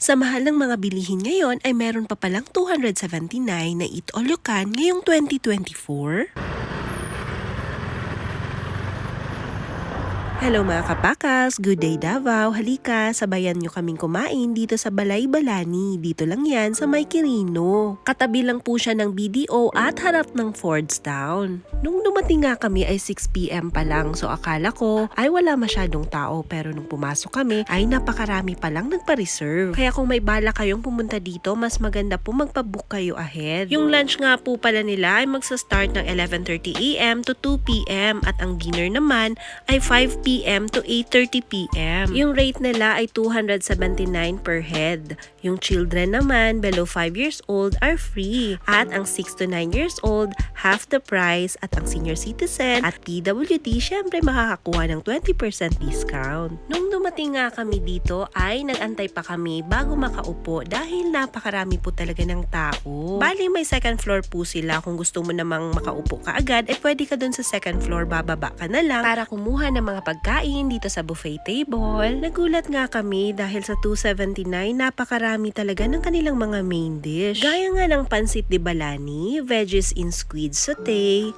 Sa mahal ng mga bilihin ngayon ay meron pa palang 279 na Eat All You Can ngayong 2024. Hello mga kapakas! Good day Davao! Halika, sabayan nyo kaming kumain dito sa Balay Balani. Dito lang yan sa May Quirino. Katabi lang po siya ng BDO at harap ng Fordstown. Nung dumating nga kami ay 6 PM pa lang, so akala ko ay wala masyadong tao, pero nung pumasok kami ay napakarami pa lang nagpa-reserve. Kaya kung may bala kayong pumunta dito, mas maganda po magpa-book kayo ahead. Yung lunch nga po pala nila ay magsa-start ng 11:30 AM to 2 PM at ang dinner naman ay 5 PM to 8:30 PM. Yung rate nila ay 279 per head. Yung children naman below 5 years old are free. At ang 6 to 9 years old, half the price. At ang senior citizen at PWD, syempre makakakuha ng 20% discount. Nung dumating nga kami dito ay nag-antay pa kami bago makaupo dahil napakarami po talaga ng tao. Bali may second floor po sila. Kung gusto mo namang makaupo ka agad, pwede ka dun sa second floor, bababa ka na lang para kumuha ng mga pagkain dito sa buffet table. Nagulat nga kami dahil sa 279 napakarami talaga ng kanilang mga main dish. Gaya nga ng pansit de balani, veggies in squid sauté,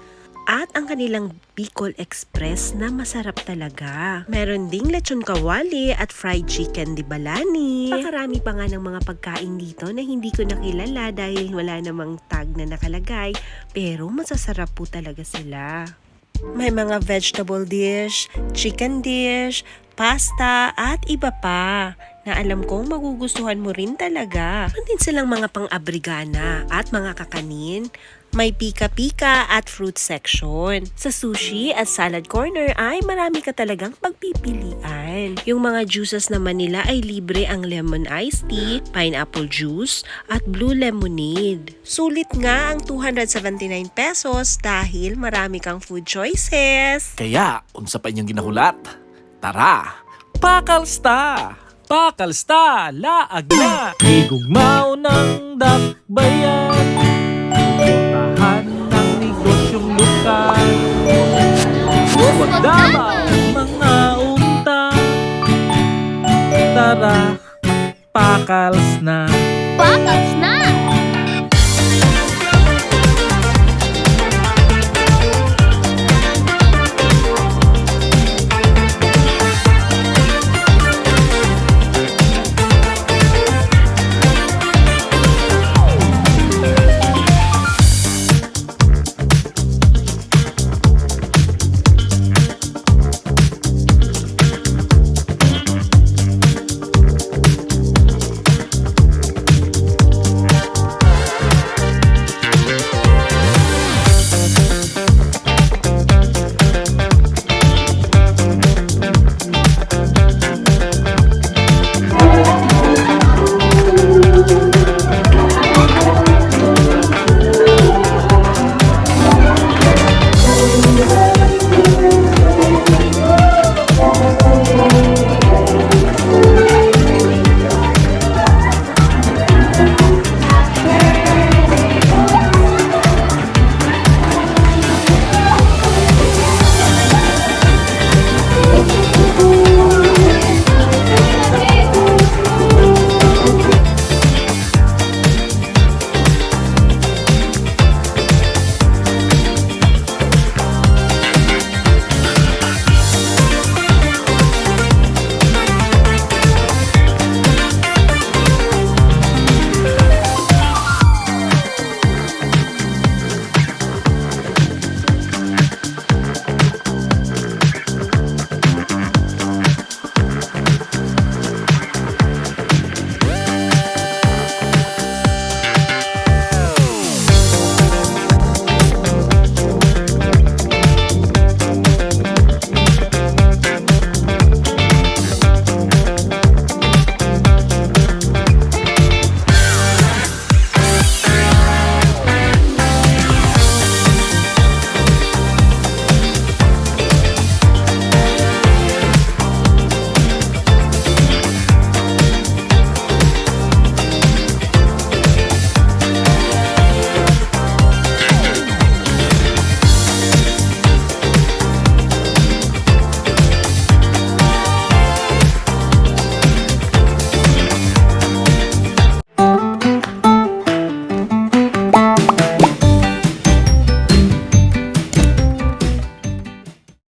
at ang kanilang Bicol Express na masarap talaga. Meron ding lechon kawali at fried chicken de balani. Napakarami pa nga ng mga pagkain dito na hindi ko nakilala dahil wala namang tag na nakalagay, pero masasarap po talaga sila. May mga vegetable dish, chicken dish, pasta, at iba pa na alam kong magugustuhan mo rin talaga. Meron din silang mga pang-abrigana at mga kakanin. May pika-pika at fruit section. Sa sushi at salad corner ay marami ka talagang pagpipilian. Yung mga juices naman nila ay libre ang lemon iced tea, pineapple juice, at blue lemonade. Sulit nga ang 279 pesos dahil marami kang food choices. Kaya, unsa pa inyong ginahulat? Tara, pakalsta! Pakalsta, laag na! Higugmao ng dakbayan, portahan ng negosyong lokal. Huwag damang mga unta. Tara, pakals na! Pakals na!